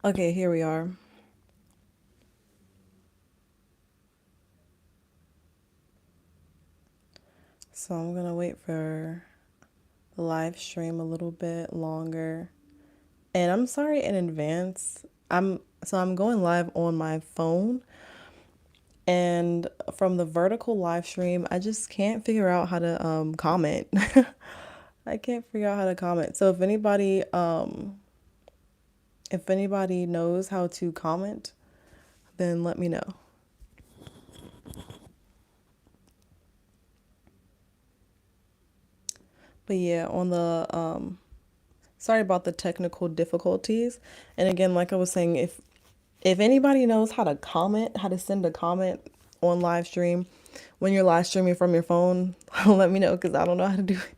Okay, here we are. So I'm gonna wait for the live stream a little bit longer. And I'm sorry in advance. I'm going live on my phone, and from the vertical live stream, I just can't figure out how to comment. I can't figure out how to comment. So if anybody knows how to comment, then let me know. But yeah, on the sorry about the technical difficulties. And again, like I was saying, if anybody knows how to comment, how to send a comment on live stream when you're live streaming from your phone, let me know because I don't know how to do it.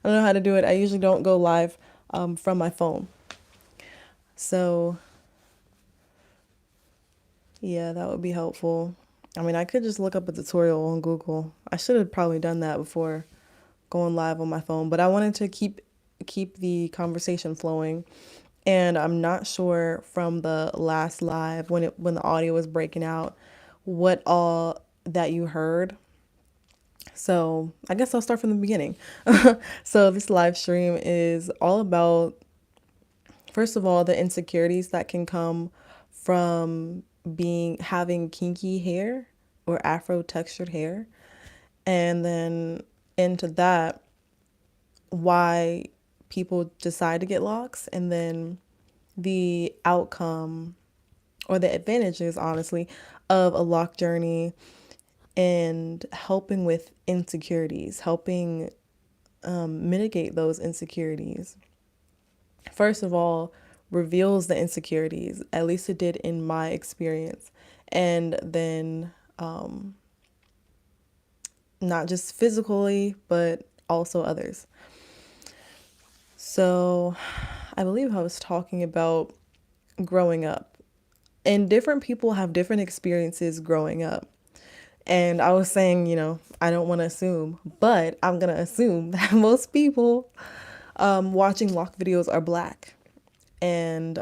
I don't know how to do it. I usually don't go live from my phone. So yeah, that would be helpful. I mean, I could just look up a tutorial on Google. I should have probably done that before going live on my phone, but I wanted to keep the conversation flowing. And I'm not sure from the last live when the audio was breaking out what all that you heard. So I guess I'll start from the beginning. So this live stream is all about, first of all, the insecurities that can come from being having kinky hair or afro textured hair. And then into that, why people decide to get locks, and then the outcome or the advantages, honestly, of a lock journey and helping with insecurities, helping mitigate those insecurities. First of all, reveals the insecurities, at least it did in my experience. And then not just physically, but also others. So I believe I was talking about growing up, and different people have different experiences growing up. And I was saying, I don't want to assume, but I'm going to assume that most people watching lock videos are black. And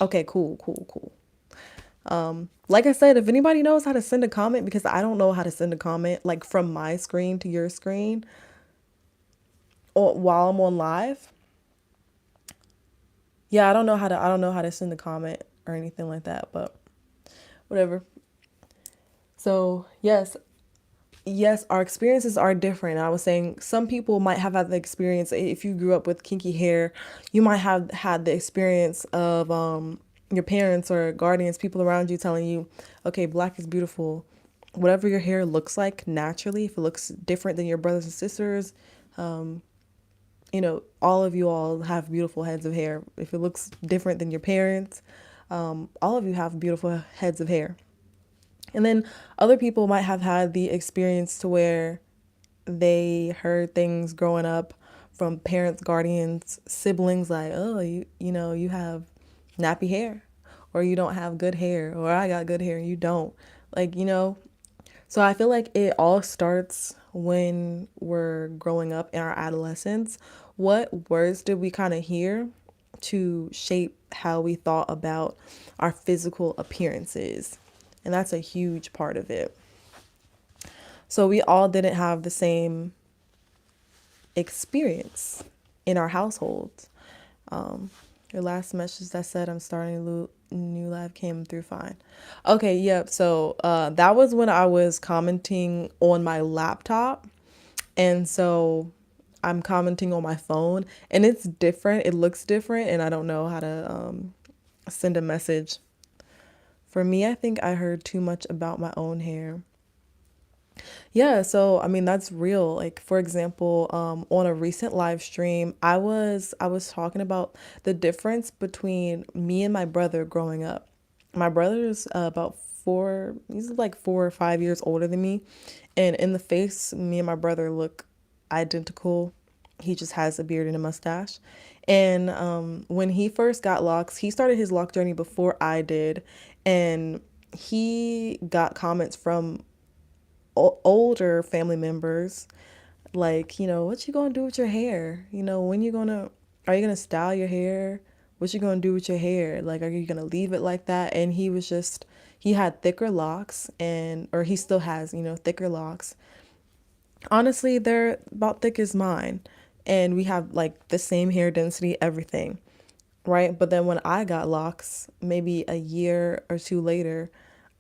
okay, cool. Like I said, if anybody knows how to send a comment, because I don't know how to send a comment like from my screen to your screen or while I'm on live, yeah, I don't know how to send a comment or anything like that, but whatever. So yes, our experiences are different. I was saying some people might have had the experience. If you grew up with kinky hair, you might have had the experience of your parents or guardians, people around you telling you, okay, black is beautiful. Whatever your hair looks like naturally, if it looks different than your brothers and sisters, all of you all have beautiful heads of hair. If it looks different than your parents, all of you have beautiful heads of hair. And then other people might have had the experience to where they heard things growing up from parents, guardians, siblings like, oh, you have nappy hair, or you don't have good hair, or I got good hair and you don't. Like, so I feel like it all starts when we're growing up in our adolescence. What words did we kind of hear to shape how we thought about our physical appearances? And that's a huge part of it. So we all didn't have the same experience in our households. Your last message that said I'm starting a new live came through fine. Okay, yep. So that was when I was commenting on my laptop. And so I'm commenting on my phone, and it's different. It looks different, and I don't know how to send a message. For me, I think I heard too much about my own hair. Yeah, so I mean that's real. Like for example, on a recent live stream, I was talking about the difference between me and my brother growing up. My brother's about he's like 4 or 5 years older than me, and in the face, me and my brother look identical. He just has a beard and a mustache. And when he first got locks, he started his lock journey before I did, and he got comments from older family members like, what you gonna do with your hair? When you gonna are you gonna style your hair? What you gonna do with your hair? Like, are you gonna leave it like that? And he had thicker locks, or he still has, thicker locks. Honestly, they're about thick as mine. And we have like the same hair density, everything, right? But then when I got locks, maybe a year or two later,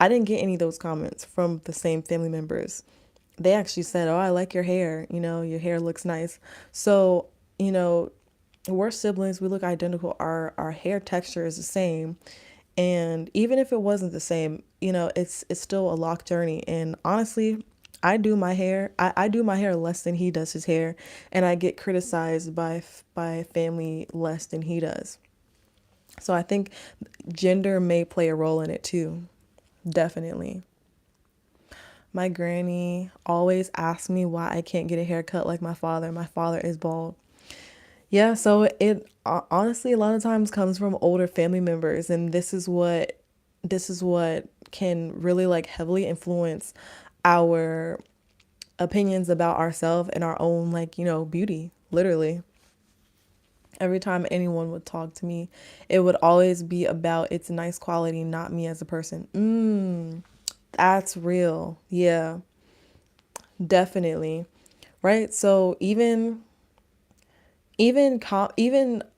I didn't get any of those comments from the same family members. They actually said, "Oh, I like your hair. Your hair looks nice." So, you know, we're siblings. We look identical. Our hair texture is the same. And even if it wasn't the same, it's still a lock journey. And honestly, I do my hair less than he does his hair, and I get criticized by family less than he does. So I think gender may play a role in it too. Definitely. My granny always asks me why I can't get a haircut like my father. My father is bald. Yeah, so it honestly a lot of times comes from older family members, and this is what can really like heavily influence our opinions about ourselves and our own like, beauty, literally. Every time anyone would talk to me, it would always be about its nice quality, not me as a person. That's real. Yeah, definitely. Right? So even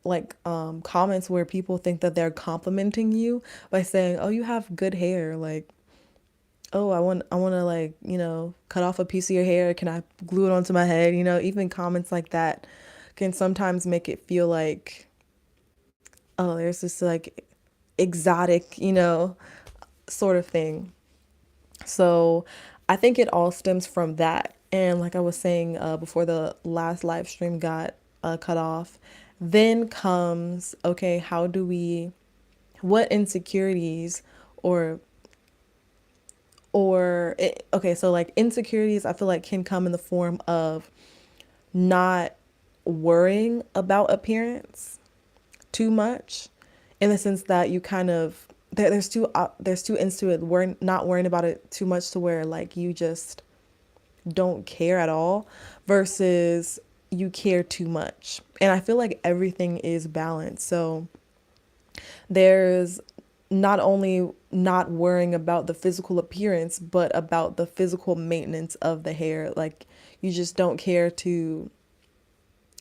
like comments where people think that they're complimenting you by saying, "Oh, you have good hair." Like, "Oh, I want to like, cut off a piece of your hair. Can I glue it onto my head?" Even comments like that can sometimes make it feel like, oh, there's this like exotic, sort of thing. So I think it all stems from that. And like I was saying before the last live stream got cut off, then comes, okay, what insecurities or, okay, so like insecurities, I feel like can come in the form of not worrying about appearance too much, in the sense that you kind of, there's two ends to it. We're not worrying about it too much to where like you just don't care at all, versus you care too much. And I feel like everything is balanced. So there's not only not worrying about the physical appearance, but about the physical maintenance of the hair. Like you just don't care to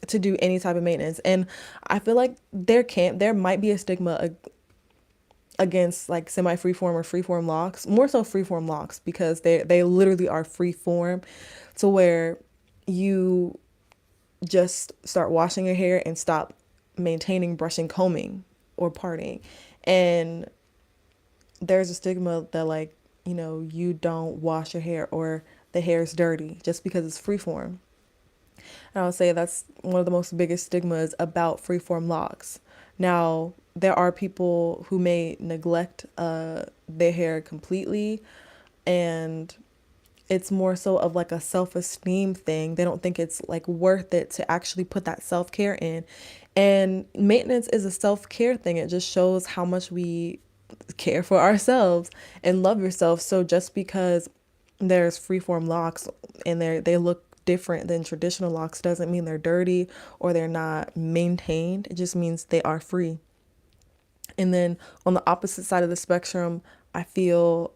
do any type of maintenance. And I feel like there might be a stigma against like semi freeform or freeform locks, more so freeform locks, because they literally are freeform, to where you just start washing your hair and stop maintaining, brushing, combing, or parting. And there's a stigma that like, you don't wash your hair, or the hair is dirty just because it's freeform. And I would say that's one of the most biggest stigmas about freeform locks. Now, there are people who may neglect their hair completely, and it's more so of like a self-esteem thing. They don't think it's like worth it to actually put that self-care in. And maintenance is a self-care thing. It just shows how much we care for ourselves and love yourself. So just because there's freeform locks and they look different than traditional locks doesn't mean they're dirty or they're not maintained. It just means they are free. And then on the opposite side of the spectrum, I feel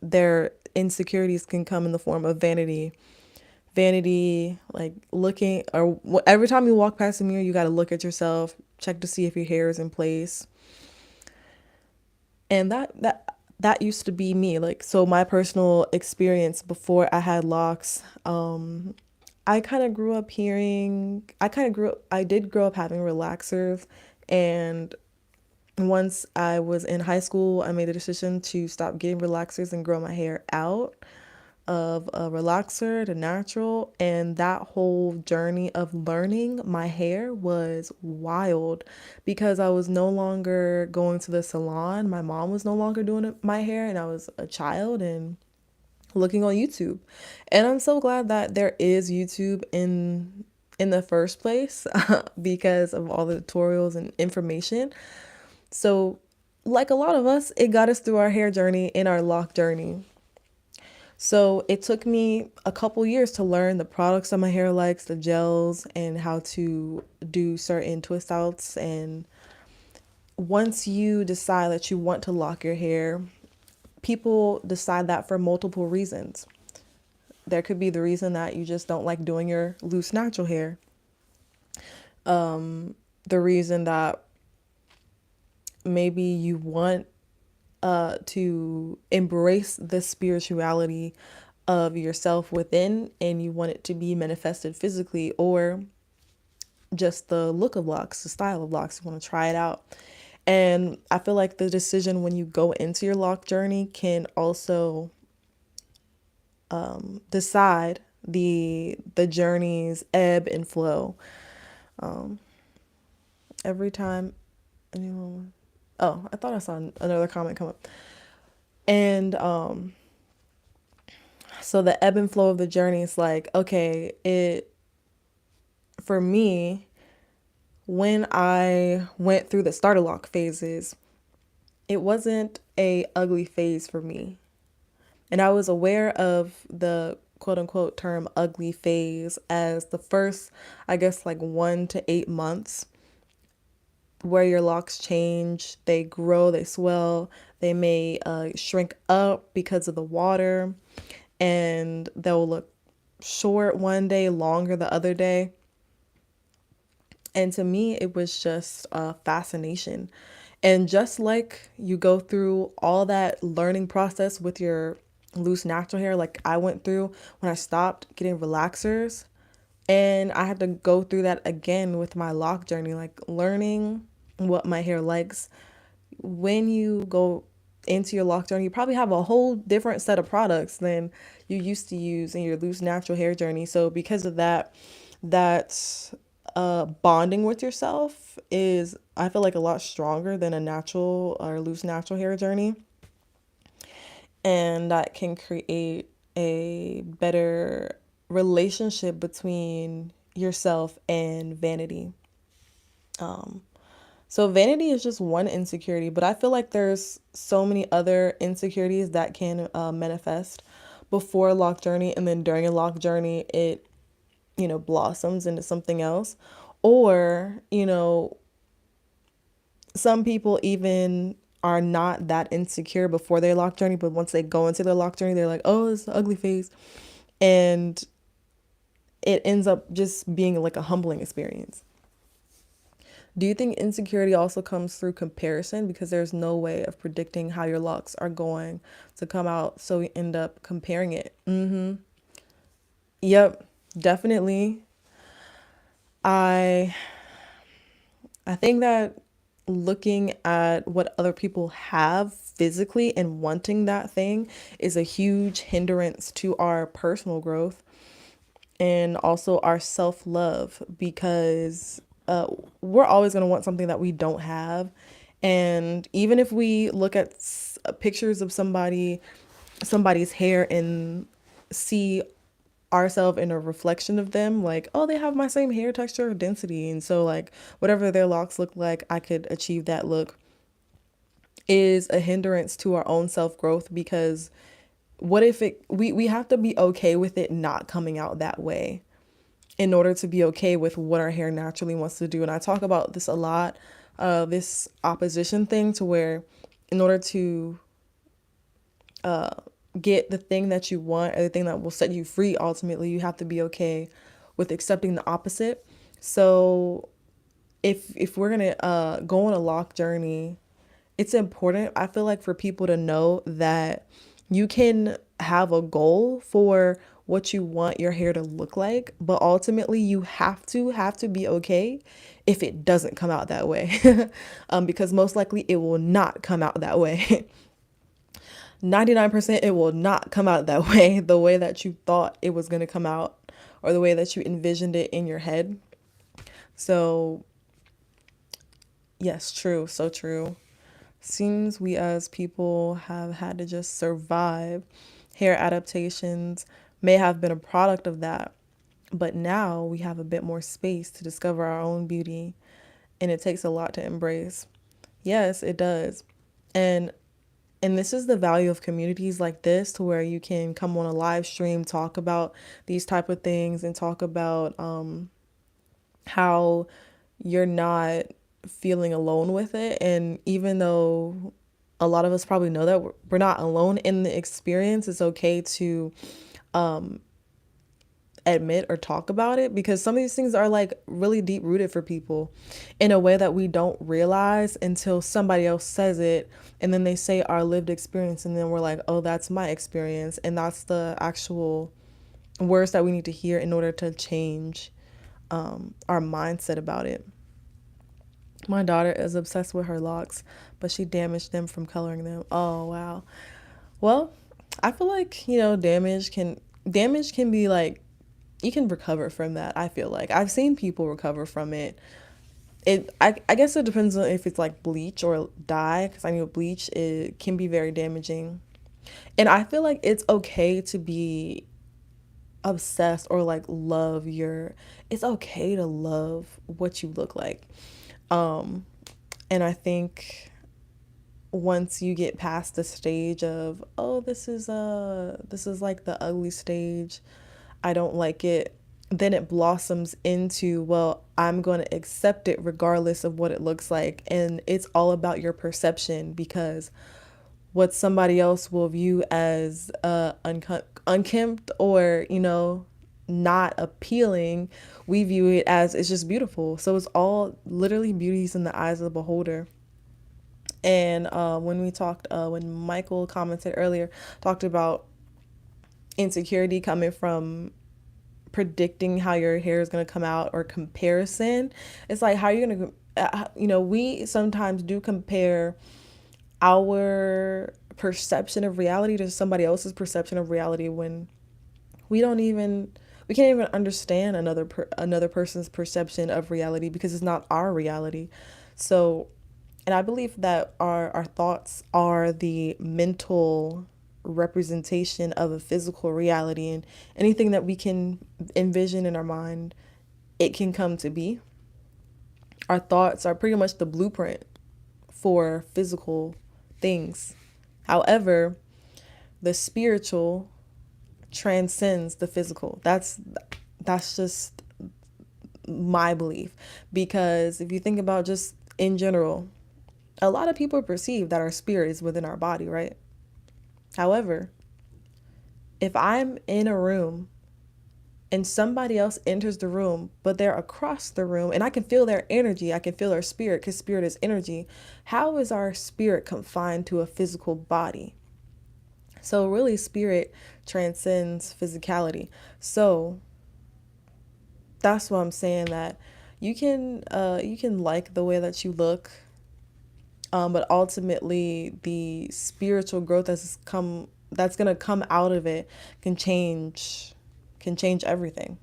their insecurities can come in the form of vanity. Vanity, like looking, or every time you walk past a mirror, you got to look at yourself, check to see if your hair is in place. And that used to be me. Like, so my personal experience before I had locks, I did grow up having relaxers. And once I was in high school, I made a decision to stop getting relaxers and grow my hair out of a relaxer to natural. And that whole journey of learning my hair was wild, because I was no longer going to the salon. My mom was no longer doing my hair, and I was a child and looking on YouTube. And I'm so glad that there is YouTube in the first place because of all the tutorials and information. So, like a lot of us, it got us through our hair journey and our lock journey. So it took me a couple years to learn the products that my hair likes, the gels, and how to do certain twist outs and once you decide that you want to lock your hair, people decide that for multiple reasons. There could be the reason that you just don't like doing your loose natural hair. The reason that maybe you want to embrace the spirituality of yourself within and you want it to be manifested physically, or just the look of locks, the style of locks, you want to try it out. And I feel like the decision when you go into your lock journey can also decide the journey's ebb and flow. Every time anyone, oh, I thought I saw another comment come up. And so the ebb and flow of the journey is like, okay, it, for me, when I went through the starter lock phases, it wasn't a ugly phase for me. And I was aware of the quote unquote term ugly phase as the first, I guess, like 1 to 8 months where your locks change, they grow, they swell, they may shrink up because of the water, and they'll look short one day, longer the other day. And to me, it was just a fascination. And just like you go through all that learning process with your loose natural hair, like I went through when I stopped getting relaxers, and I had to go through that again with my lock journey, like learning what my hair likes. When you go into your lock journey, you probably have a whole different set of products than you used to use in your loose natural hair journey. So because of that, that bonding with yourself is, I feel like, a lot stronger than a natural or loose natural hair journey. And that can create a better relationship between yourself and vanity. So vanity is just one insecurity, but I feel like there's so many other insecurities that can manifest before a lock journey, and then during a lock journey, it, blossoms into something else. Or, some people even are not that insecure before their lock journey, but once they go into their lock journey, they're like, oh, it's an ugly phase. And it ends up just being like a humbling experience. Do you think insecurity also comes through comparison? Because there's no way of predicting how your locks are going to come out, so we end up comparing it. Yep, definitely. I I think that looking at what other people have physically and wanting that thing is a huge hindrance to our personal growth and also our self-love, because we're always going to want something that we don't have. And even if we look at pictures of somebody's hair and see ourselves in a reflection of them, like, oh, they have my same hair texture or density, and so like whatever their locks look like, I could achieve that look, is a hindrance to our own self-growth. Because what if we have to be okay with it not coming out that way in order to be okay with what our hair naturally wants to do. And I talk about this a lot, this opposition thing, to where in order to get the thing that you want, or the thing that will set you free, ultimately you have to be okay with accepting the opposite. So if we're gonna go on a lock journey, it's important, I feel like, for people to know that you can have a goal for what you want your hair to look like, but ultimately you have to be okay if it doesn't come out that way. Because most likely it will not come out that way. 99% it will not come out that way, the way that you thought it was going to come out, or the way that you envisioned it in your head. So yes, true, so true. Seems we as people have had to just survive. Hair adaptations may have been a product of that, but now we have a bit more space to discover our own beauty, and it takes a lot to embrace. Yes, it does. And this is the value of communities like this, to where you can come on a live stream, talk about these type of things, and talk about how you're not feeling alone with it. And even though a lot of us probably know that we're not alone in the experience, it's okay to admit or talk about it, because some of these things are like really deep rooted for people in a way that we don't realize until somebody else says it, and then they say our lived experience, and then we're like, oh, that's my experience, and that's the actual words that we need to hear in order to change our mindset about it. My daughter is obsessed with her locks, but she damaged them from coloring them. Oh wow. Well, I feel like, damage can be like, you can recover from that. I feel like I've seen people recover from it. I guess it depends on if it's like bleach or dye, because I know bleach, it can be very damaging. And I feel like it's okay to be obsessed or like love your, it's okay to love what you look like. Um and I think once you get past the stage of, oh, this is like the ugly stage, I don't like it, then it blossoms into, well, I'm going to accept it regardless of what it looks like. And it's all about your perception, because what somebody else will view as unkempt or, not appealing, we view it as it's just beautiful. So it's all literally beauties in the eyes of the beholder. And when Michael commented earlier, talked about insecurity coming from predicting how your hair is going to come out, or comparison. It's like, how are you going to, we sometimes do compare our perception of reality to somebody else's perception of reality, when we don't even we can't even understand another person's perception of reality, because it's not our reality. So, and I believe that our thoughts are the mental representation of a physical reality, and anything that we can envision in our mind, it can come to be. Our thoughts are pretty much the blueprint for physical things. However, the spiritual transcends the physical. That's just my belief, because if you think about just in general, a lot of people perceive that our spirit is within our body, right? However, if I'm in a room and somebody else enters the room, but they're across the room, and I can feel their energy, I can feel their spirit, because spirit is energy, how is our spirit confined to a physical body? So really, spirit transcends physicality. So that's what I'm saying, that you can like the way that you look, but ultimately the spiritual growth that's gonna come out of it can change everything.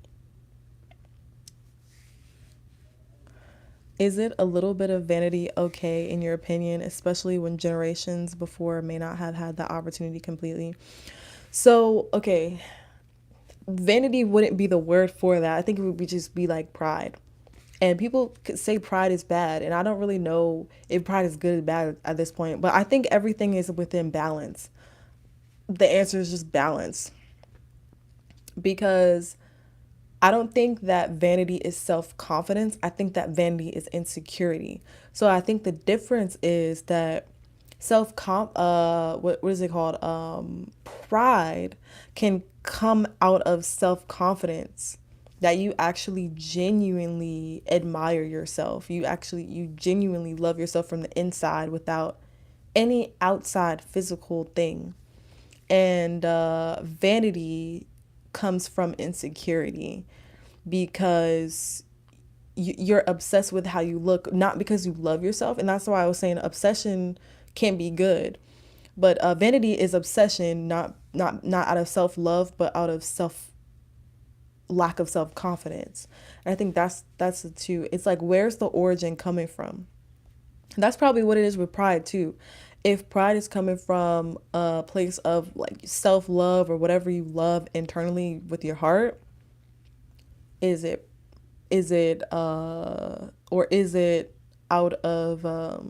Is it a little bit of vanity okay in your opinion, especially when generations before may not have had that opportunity completely? So, okay, vanity wouldn't be the word for that. I think it would just be like pride. And people could say pride is bad, and I don't really know if pride is good or bad at this point, but I think everything is within balance. The answer is just balance, because I don't think that vanity is self-confidence. I think that vanity is insecurity. So I think the difference is that what is it called? Pride can come out of self-confidence, that you actually genuinely admire yourself. You genuinely love yourself from the inside without any outside physical thing. And vanity comes from insecurity, because you're obsessed with how you look, not because you love yourself. And that's why I was saying obsession can be good, but vanity is obsession, not out of self-love, but out of lack of self-confidence. And I think that's the two. It's like, where's the origin coming from? And that's probably what it is with pride too. If pride is coming from a place of like self-love, or whatever you love internally with your heart, is it or is it out of a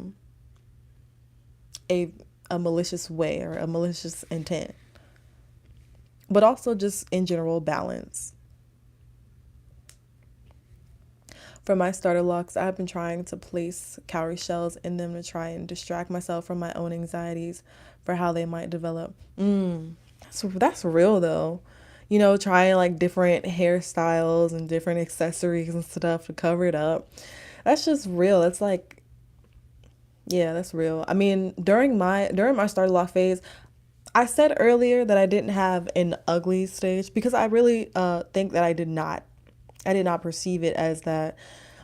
a malicious way or a malicious intent? But also just in general balance. For my starter locks, I have been trying to place cowrie shells in them to try and distract myself from my own anxieties for how they might develop. So that's real though. You know, trying like different hairstyles and different accessories and stuff to cover it up. That's just real. It's like, yeah, that's real. I mean, during my starter lock phase, I said earlier that I didn't have an ugly stage because I really think that I did not. I did not perceive it as that.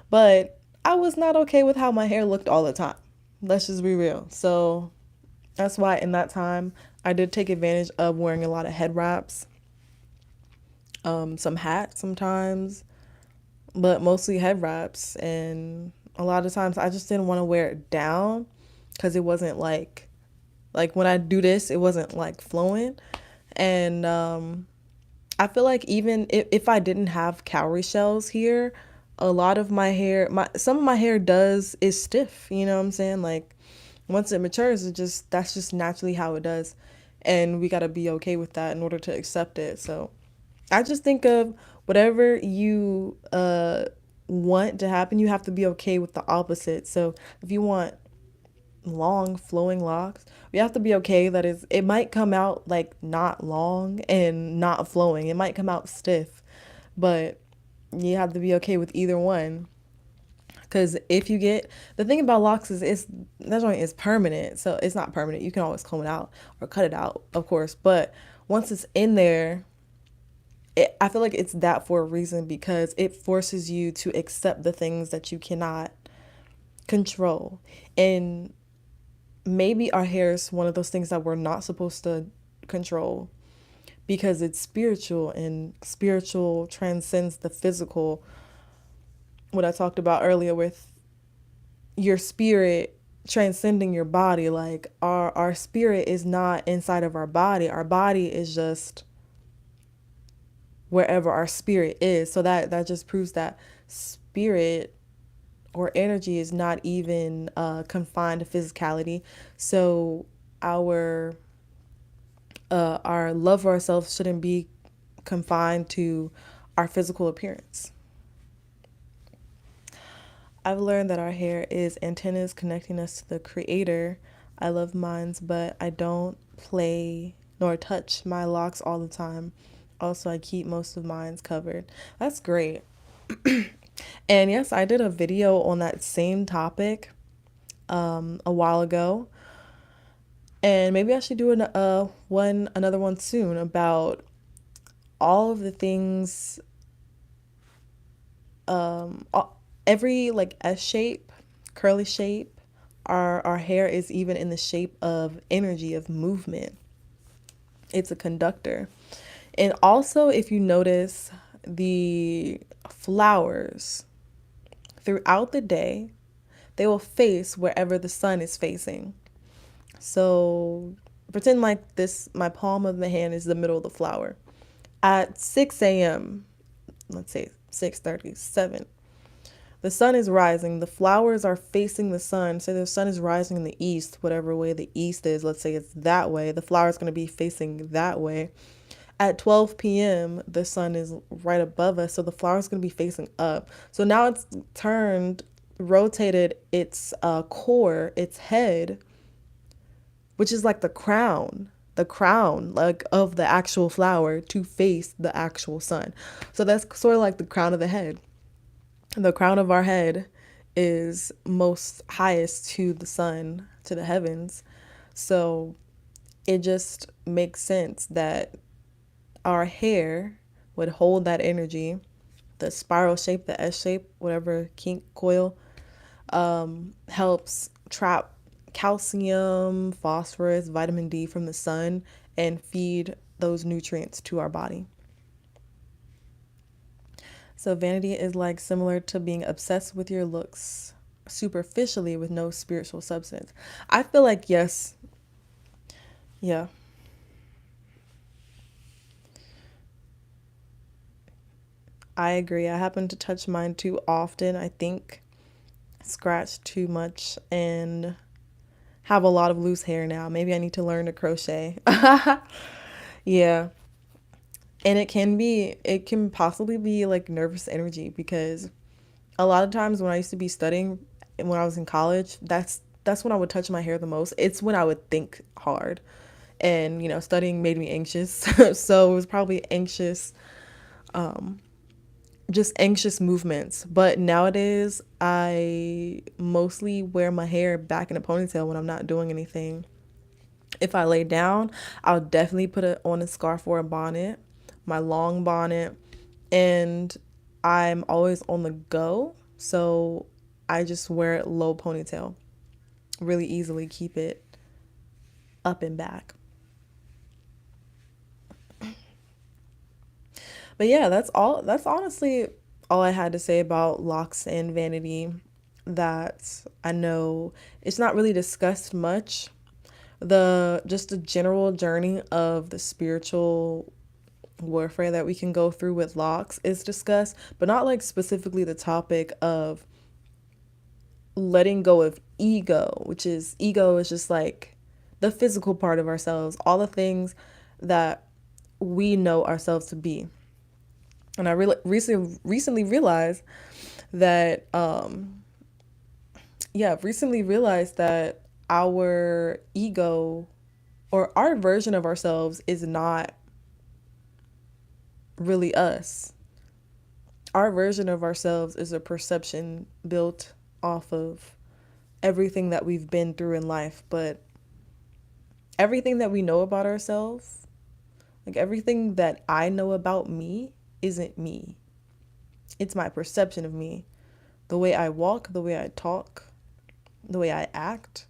But I was not okay with how my hair looked all the time. Let's just be real. So that's why in that time I did take advantage of wearing a lot of head wraps, some hats sometimes, but mostly head wraps. And a lot of times I just didn't want to wear it down because it wasn't like when I do this, it wasn't like flowing. And I feel like even if I didn't have cowrie shells here, a lot of my hair, some of my hair is stiff. You know what I'm saying? Like once it matures, that's just naturally how it does, and we gotta be okay with that in order to accept it. So I just think of whatever you want to happen, you have to be okay with the opposite. So if you want long flowing locks, we have to be okay that it might come out like not long and not flowing. It might come out stiff, but you have to be okay with either one. Because if you get the thing about locks is that joint is permanent, so it's not permanent. You can always comb it out or cut it out, of course. But once it's in there, I feel like it's that for a reason because it forces you to accept the things that you cannot control. And maybe our hair is one of those things that we're not supposed to control because it's spiritual and spiritual transcends the physical. What I talked about earlier with your spirit transcending your body, like our spirit is not inside of our body. Our body is just wherever our spirit is. So that just proves that spirit or energy is not even confined to physicality. So our love for ourselves shouldn't be confined to our physical appearance. I've learned that our hair is antennas connecting us to the creator. I love mines, but I don't play nor touch my locks all the time. Also, I keep most of mines covered. That's great. And yes, I did a video on that same topic a while ago. And maybe I should do another one soon about all of the things, every like S shape, curly shape. Our hair is even in the shape of energy, of movement. It's a conductor. And also, if you notice, the flowers throughout the day, they will face wherever the sun is facing. So pretend like my palm of the hand is the middle of the flower. At 6 a.m., let's say 6:30, 7, the sun is rising. The flowers are facing the sun. Say the sun is rising in the east, whatever way the east is. Let's say it's that way. The flower is going to be facing that way. At 12 p.m., the sun is right above us, so the flower is going to be facing up. So now it's rotated its core, its head, which is like the crown like of the actual flower to face the actual sun. So that's sort of like the crown of the head. The crown of our head is most highest to the sun, to the heavens. So it just makes sense that our hair would hold that energy, the spiral shape, the S shape, whatever kink coil, helps trap calcium, phosphorus, vitamin D from the sun and feed those nutrients to our body. So vanity is like similar to being obsessed with your looks superficially with no spiritual substance. I feel like yes. Yeah. I agree. I happen to touch mine too often. I think scratch too much and have a lot of loose hair now. Maybe I need to learn to crochet. Yeah. And it can possibly be like nervous energy because A lot of times when I used to be studying and when I was in college, that's when I would touch my hair the most. It's when I would think hard. And, studying made me anxious. So it was probably anxious, just anxious movements. But nowadays, I mostly wear my hair back in a ponytail when I'm not doing anything. If I lay down, I'll definitely put it on a scarf or a bonnet, my long bonnet, and I'm always on the go. So I just wear it low ponytail. Really easily keep it up and back. But yeah, that's all. That's honestly all I had to say about Locs and Vanity. That I know it's not really discussed much. The general journey of the spiritual warfare that we can go through with Locs is discussed, but not like specifically the topic of letting go of ego is just like the physical part of ourselves, all the things that we know ourselves to be. And I recently realized that recently realized that our ego or our version of ourselves is not really us. Our version of ourselves is a perception built off of everything that we've been through in life, but everything that we know about ourselves, like everything that I know about me, isn't me. It's my perception of me. The way I walk, the way I talk, the way I act.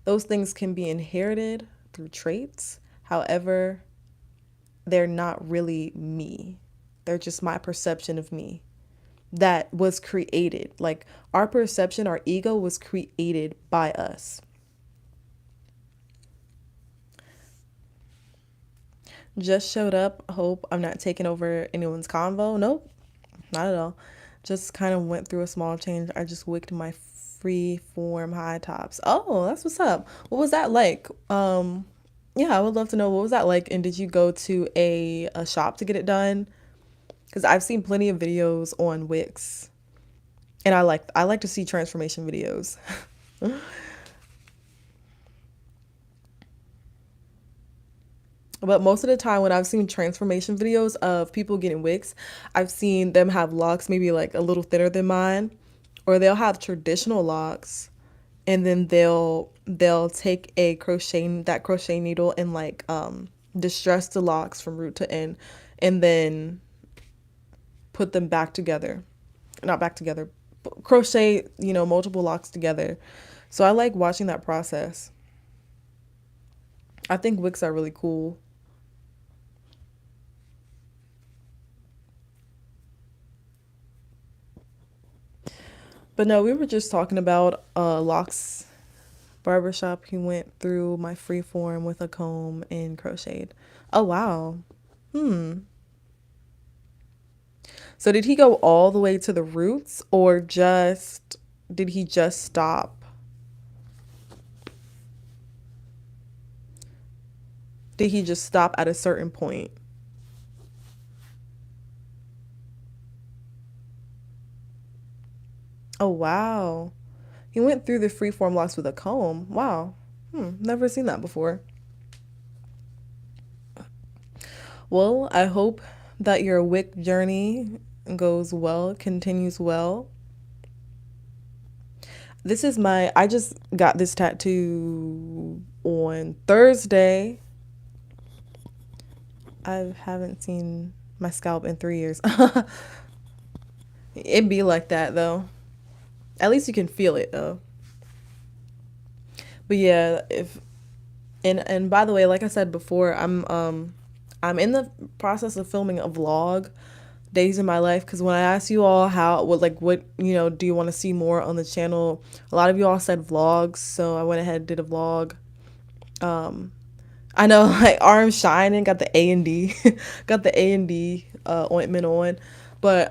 Those things can be inherited through traits. However, they're not really me. They're just my perception of me that was created. Like our perception, our ego was created by us. Just showed up. Hope I'm not taking over anyone's convo. Nope, not at all. Just kind of went through a small change. I just wicked my free form high tops. Oh, that's what's up. What was that like? Yeah, I would love to know what was that like. And did you go to a shop to get it done? Because I've seen plenty of videos on Wicks, and I like to see transformation videos. But most of the time, when I've seen transformation videos of people getting wigs, I've seen them have locks maybe like a little thinner than mine, or they'll have traditional locks, and then they'll take a crochet needle and like distress the locks from root to end, and then put them back together, not back together, crochet multiple locks together. So I like watching that process. I think wigs are really cool. But no, we were just talking about Locks barbershop. He went through my free form with a comb and crocheted. Oh wow. Hmm. So did he go all the way to the roots or just did he just stop? Did he just stop at a certain point? Oh wow. He went through the freeform locks with a comb. Wow. Never seen that before. Well, I hope that your wick journey goes well, continues well. I just got this tattoo on Thursday. I haven't seen my scalp in 3 years. It'd be like that though. At least you can feel it though. But yeah, if and by the way, like I said before, I'm in the process of filming a vlog, days in my life, because when I asked you all what do you want to see more on the channel, a lot of you all said vlogs, so I went ahead and did a vlog. I know, like arms shining, got the A&D, got the A&D ointment on, but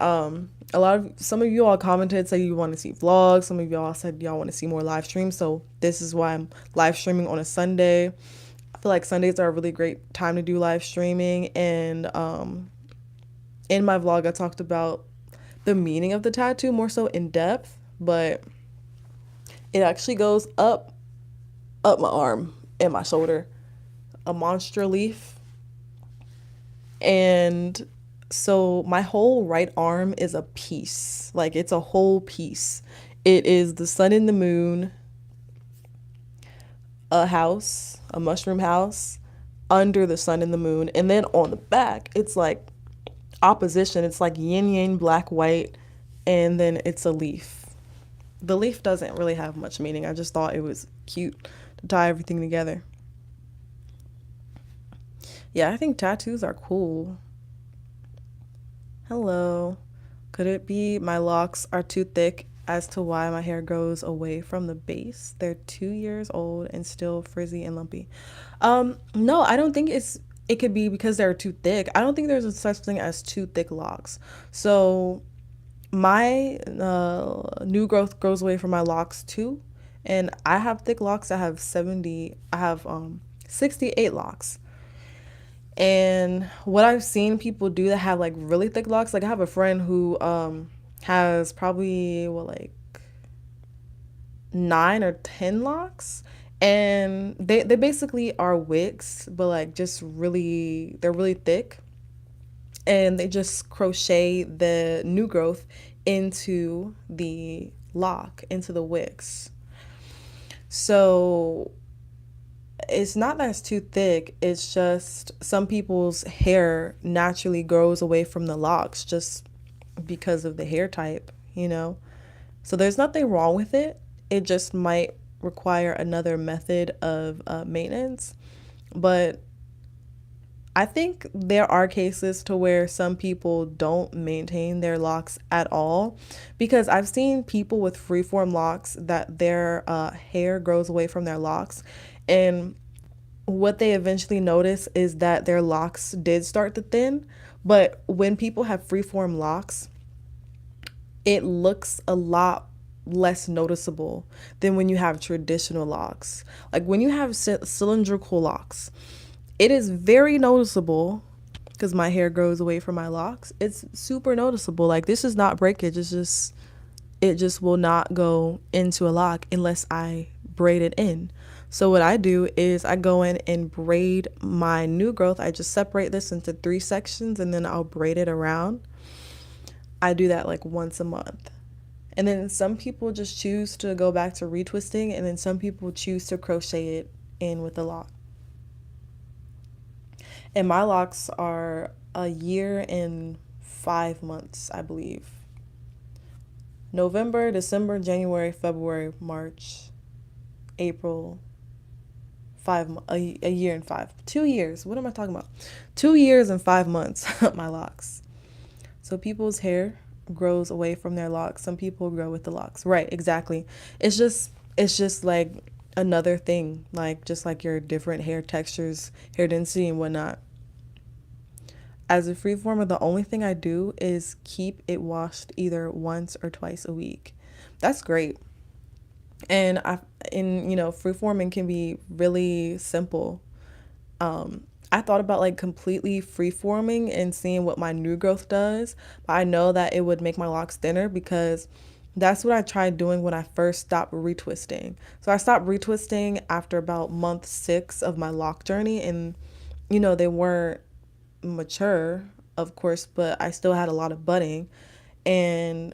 some of you all commented, say you want to see vlogs. Some of y'all said y'all want to see more live streams, so this is why I'm live streaming on a Sunday. I feel like Sundays are a really great time to do live streaming, and in my vlog I talked about the meaning of the tattoo more so in depth, but it actually goes up my arm and my shoulder, a monster leaf. And so my whole right arm is a piece. Like it's a whole piece. It is the sun and the moon, a house, a mushroom house under the sun and the moon. And then on the back, it's like opposition. It's like yin yang, black, white, and then it's a leaf. The leaf doesn't really have much meaning. I just thought it was cute to tie everything together. Yeah, I think tattoos are cool. Hello. Could it be my locks are too thick as to why my hair grows away from the base? They're 2 years old and still frizzy and lumpy. No, I don't think it could be because they're too thick. I don't think there's a such thing as too thick locks. So my new growth grows away from my locks too, and I have thick locks. I have 68 locks. And what I've seen people do that have like really thick locks, like I have a friend who has probably what like 9 or 10 locks, and they basically are wicks, but like just really they're really thick, and they just crochet the new growth into the lock, into the wicks. So it's not that it's too thick, it's just some people's hair naturally grows away from the locks just because of the hair type, you know? So there's nothing wrong with it. It just might require another method of maintenance. But I think there are cases to where some people don't maintain their locks at all, because I've seen people with freeform locks that their hair grows away from their locks, and what they eventually notice is that their locks did start to thin. But when people have freeform locks, it looks a lot less noticeable than when you have traditional locks. Like when you have cylindrical locks, it is very noticeable because my hair grows away from my locks. It's super noticeable. Like this is not breakage. It just will not go into a lock unless I braid it in. So what I do is I go in and braid my new growth. I just separate this into 3 sections and then I'll braid it around. I do that like once a month. And then some people just choose to go back to retwisting, and then some people choose to crochet it in with the lock. And my locks are a year and 5 months, I believe. November, December, January, February, March, April, a year and 2 years. What am I talking about? 2 years and 5 months, my locks. So people's hair grows away from their locks. Some people grow with the locks. Right, exactly. It's just like another thing, like just like your different hair textures, hair density and whatnot. As a freeformer, the only thing I do is keep it washed either once or twice a week. That's great. And freeforming can be really simple. I thought about like completely freeforming and seeing what my new growth does, but I know that it would make my locks thinner because that's what I tried doing when I first stopped retwisting. So I stopped retwisting after about month 6 of my lock journey, and they weren't mature, of course, but I still had a lot of budding. And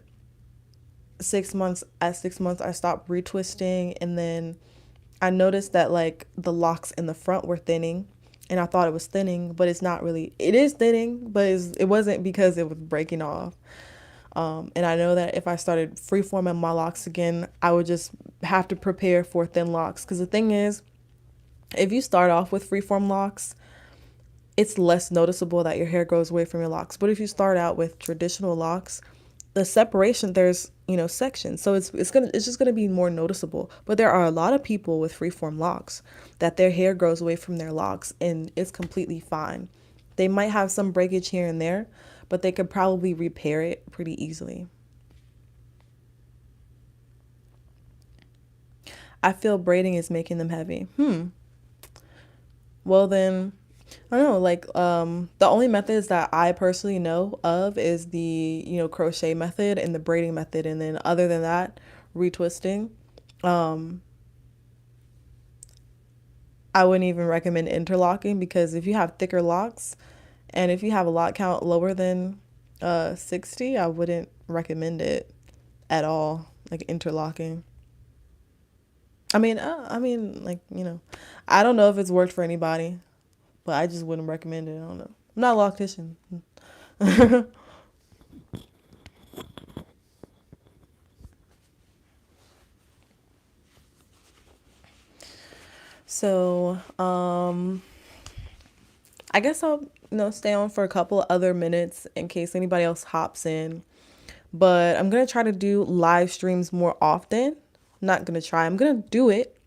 6 months, at 6 months, I stopped retwisting, and then I noticed that like the locks in the front were thinning, and I thought it was thinning, but it's not really. It is thinning, but it wasn't because it was breaking off. And I know that if I started freeforming my locks again, I would just have to prepare for thin locks. Because the thing is, if you start off with freeform locks, it's less noticeable that your hair goes away from your locks. But if you start out with traditional locks, the separation, there's sections, so it's just gonna be more noticeable. But there are a lot of people with freeform locks that their hair grows away from their locks and it's completely fine. They might have some breakage here and there, but they could probably repair it pretty easily. I feel braiding is making them heavy. Well then, I don't know, like the only methods that I personally know of is the, crochet method and the braiding method, and then other than that, retwisting. Um I wouldn't even recommend interlocking because if you have thicker locks and if you have a lock count lower than 60, I wouldn't recommend it at all, like interlocking. Like, I don't know if it's worked for anybody, but I just wouldn't recommend it. I don't know. I'm not a loctician. So, I guess I'll, stay on for a couple other minutes in case anybody else hops in. But I'm gonna try to do live streams more often. I'm not gonna try. I'm gonna do it.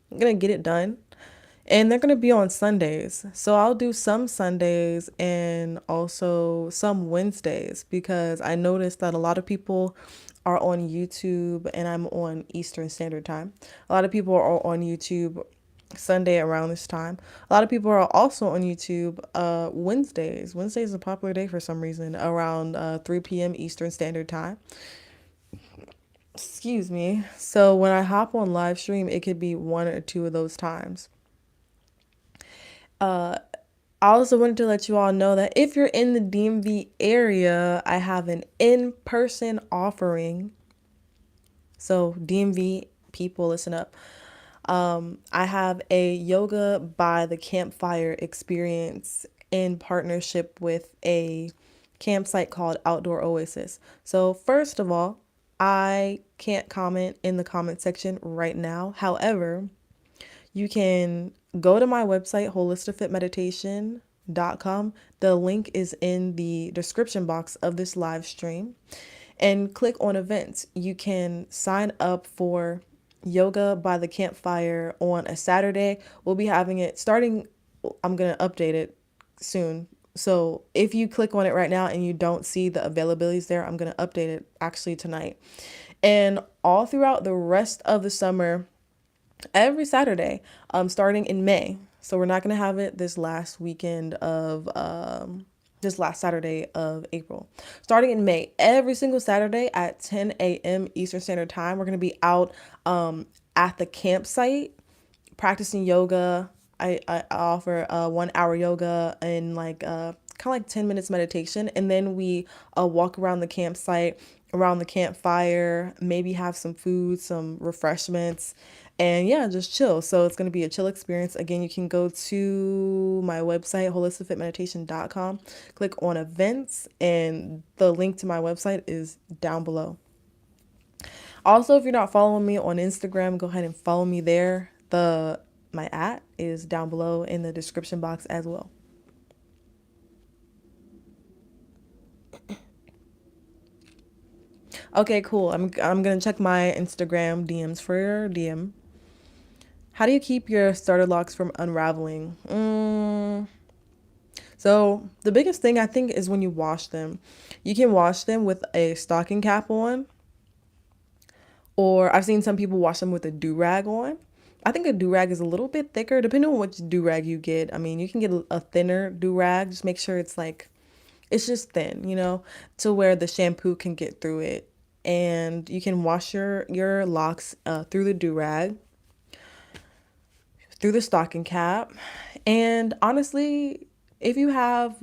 I'm gonna get it done. And they're gonna be on Sundays. So I'll do some Sundays and also some Wednesdays because I noticed that a lot of people are on YouTube and I'm on Eastern Standard Time. A lot of people are on YouTube Sunday around this time. A lot of people are also on YouTube Wednesdays. Wednesday is a popular day for some reason around 3 p.m. Eastern Standard Time. Excuse me. So when I hop on live stream, it could be one or two of those times. I also wanted to let you all know that if you're in the DMV area, I have an in-person offering. So DMV people, listen up. I have a yoga by the campfire experience in partnership with a campsite called Outdoor Oasis. So, first of all, I can't comment in the comment section right now. However, you can go to my website, holisticfitmeditation.com. The link is in the description box of this live stream. And click on events. You can sign up for yoga by the campfire on a Saturday. We'll be having it starting, I'm going to update it soon. So if you click on it right now and you don't see the availabilities there, I'm going to update it actually tonight. And all throughout the rest of the summer, every Saturday, starting in May. So we're not going to have it this last Saturday of April. Starting in May, every single Saturday at 10 a.m. Eastern Standard Time, we're going to be out at the campsite practicing yoga. I offer 1 hour yoga and like kind of like 10 minutes meditation. And then we walk around the campsite, around the campfire, maybe have some food, some refreshments, and yeah, just chill. So it's going to be a chill experience. Again, you can go to my website, holisticfitmeditation.com, click on events, and the link to my website is down below. Also, if you're not following me on Instagram, go ahead and follow me there. My @ is down below in the description box as well. Okay, cool. I'm gonna check my Instagram DMs for your DM. How do you keep your starter locks from unraveling? So the biggest thing I think is when you wash them. You can wash them with a stocking cap on, or I've seen some people wash them with a do-rag on. I think a do-rag is a little bit thicker, depending on which do-rag you get. I mean, you can get a thinner do-rag. Just make sure it's just thin, to where the shampoo can get through it. And you can wash your locks through the do-rag, through the stocking cap. And honestly, if you have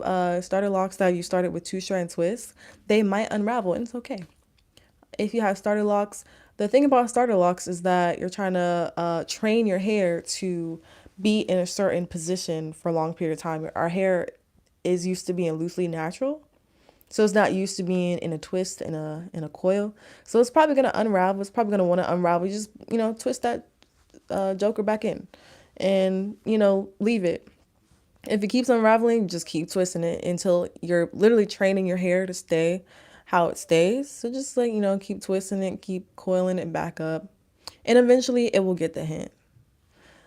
starter locks that you started with two strand twists, they might unravel and it's okay. If you have starter locks, the thing about starter locks is that you're trying to train your hair to be in a certain position for a long period of time. Our hair is used to being loosely natural. So it's not used to being in a twist, in a coil. So it's probably gonna unravel. It's probably gonna want to unravel. You just twist that joker back in, and leave it. If it keeps unraveling, just keep twisting it until you're literally training your hair to stay how it stays. So just like keep twisting it, keep coiling it back up, and eventually it will get the hint.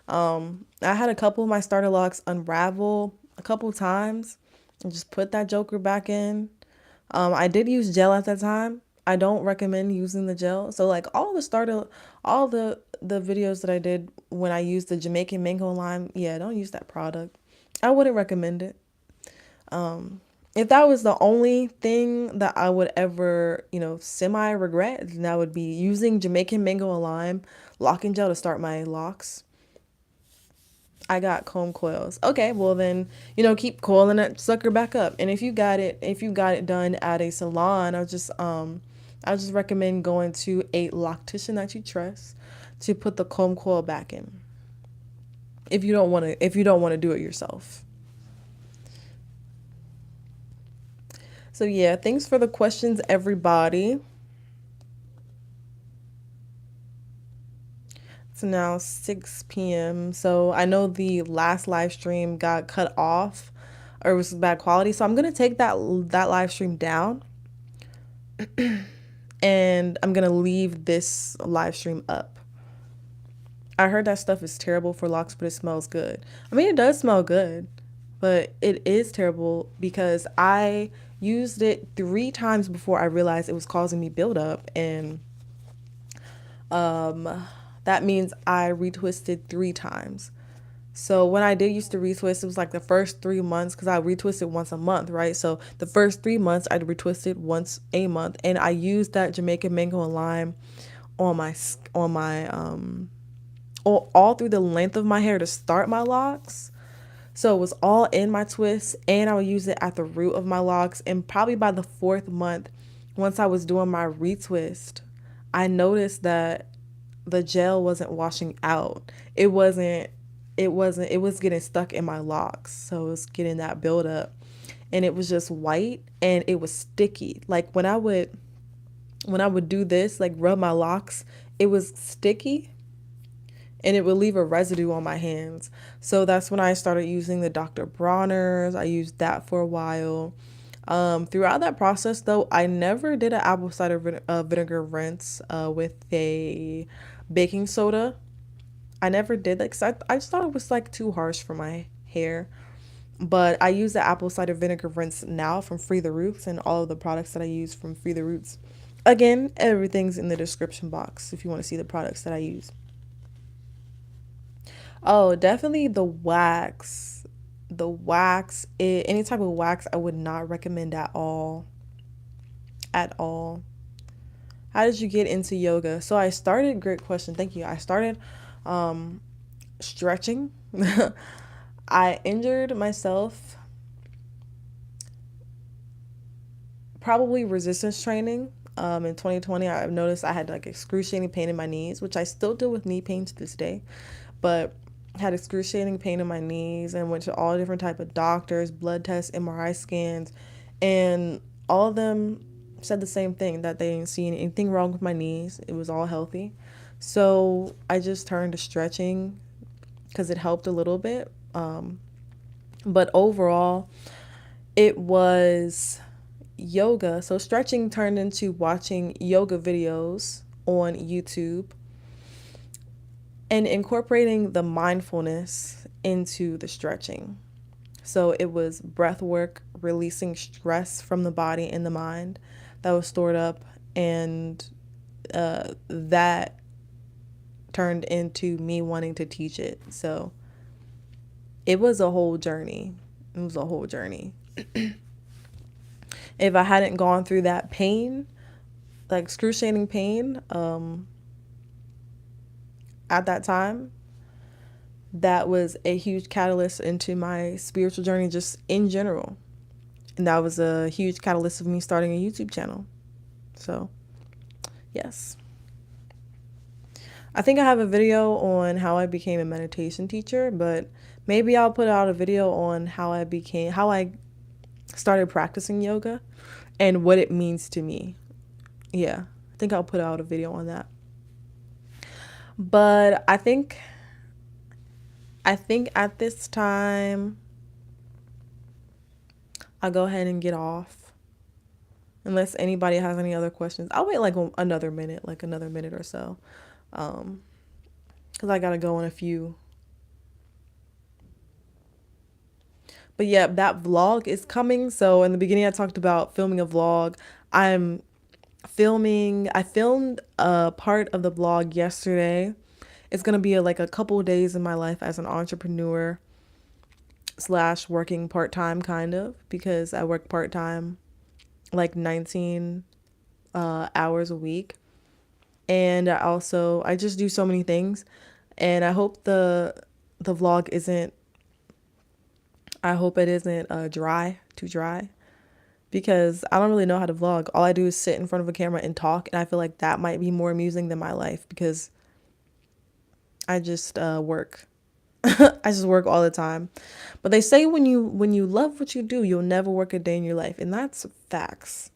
I had a couple of my starter locks unravel a couple times, and just put that joker back in. I did use gel at that time. I don't recommend using the gel. So like all the videos that I did when I used the Jamaican mango lime, yeah, don't use that product. I wouldn't recommend it. If that was the only thing that I would ever, semi regret, then that would be using Jamaican mango and lime locking gel to start my locks. I got comb coils. Okay, well then, keep coiling that sucker back up. And if you got it done at a salon, I'll just recommend going to a loctician that you trust to put the comb coil back in. If you don't want to do it yourself. So yeah, thanks for the questions, everybody. It's now 6 p.m. So I know the last live stream got cut off or it was bad quality. So I'm gonna take that live stream down and I'm gonna leave this live stream up. I heard that stuff is terrible for locks, but it smells good. I mean, it does smell good, but it is terrible because I used it 3 times before I realized it was causing me buildup, and that means I retwisted 3 times. So when I did used to retwist, it was like the first 3 months because I retwisted once a month, right? So the first 3 months I'd retwisted once a month, and I used that Jamaican mango and lime on my all through the length of my hair to start my locks. So it was all in my twists, and I would use it at the root of my locks. And probably by the 4th month, once I was doing my retwist, I noticed that the gel wasn't washing out. It was getting stuck in my locks. So it was getting that buildup. And it was just white and it was sticky. Like when I would do this, like rub my locks, it was sticky and it would leave a residue on my hands. So that's when I started using the Dr. Bronner's. I used that for a while. Throughout that process, though, I never did an apple cider vinegar rinse with a baking soda. I never did that because I just thought it was like too harsh for my hair. But I use the apple cider vinegar rinse now from Free the Roots and all of the products that I use from Free the Roots. Again, everything's in the description box if you want to see the products that I use. Oh, definitely the wax. The wax, any type of wax, I would not recommend at all. At all. How did you get into yoga? So I started, great question, thank you. I started stretching. I injured myself probably resistance training. In 2020, I've noticed I had like excruciating pain in my knees, which I still deal with knee pain to this day, but had excruciating pain in my knees and went to all different type of doctors, blood tests, MRI scans, and all of them said the same thing, that they didn't see anything wrong with my knees. It was all healthy. So I just turned to stretching because it helped a little bit. But overall, it was yoga. So stretching turned into watching yoga videos on YouTube and incorporating the mindfulness into the stretching. So it was breath work, releasing stress from the body and the mind that was stored up, and that turned into me wanting to teach it. So it was a whole journey. It was a whole journey. If I hadn't gone through that pain, like excruciating pain, at that time, that was a huge catalyst into my spiritual journey just in general. And that was a huge catalyst of me starting a YouTube channel. So, yes. I think I have a video on how I became a meditation teacher, but maybe I'll put out a video on how I started practicing yoga and what it means to me. Yeah, I think I'll put out a video on that. But I think at this time I'll go ahead and get off. Unless anybody has any other questions. I'll wait like another minute or so. Because I gotta go in a few. But yeah, that vlog is coming. So in the beginning I talked about filming a vlog. I filmed a part of the vlog yesterday. It's gonna be like a couple days in my life as an entrepreneur. slash working part-time kind of, because I work part-time like 19 hours a week. And I just do so many things. And I hope the vlog isn't, I hope it isn't too dry, because I don't really know how to vlog. All I do is sit in front of a camera and talk, and I feel like that might be more amusing than my life, because I just work. I just work all the time. But they say when you love what you do, you'll never work a day in your life, and that's facts.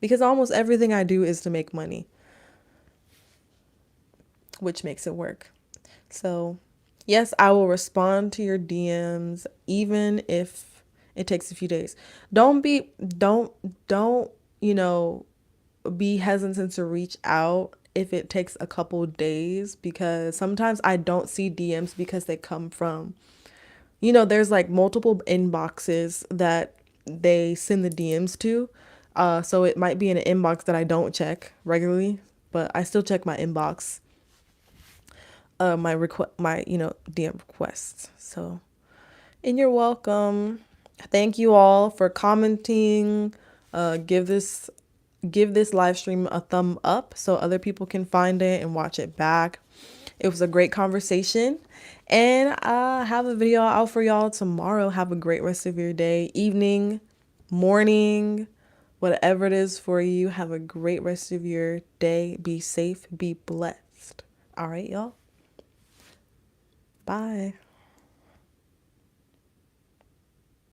Because almost everything I do is to make money, which makes it work. So, yes, I will respond to your DMs even if it takes a few days. Don't, you know, be hesitant to reach out if it takes a couple days, because sometimes I don't see DMs because they come from, there's like multiple inboxes that they send the DMs to. So it might be in an inbox that I don't check regularly, but I still check my inbox, my DM requests. So, and you're welcome. Thank you all for commenting. Give this live stream a thumb up so other people can find it and watch it back. It was a great conversation, and I have a video out for y'all tomorrow. Have a great rest of your day, evening, morning, whatever it is for you. Have a great rest of your day. Be safe, be blessed. All right, y'all. Bye.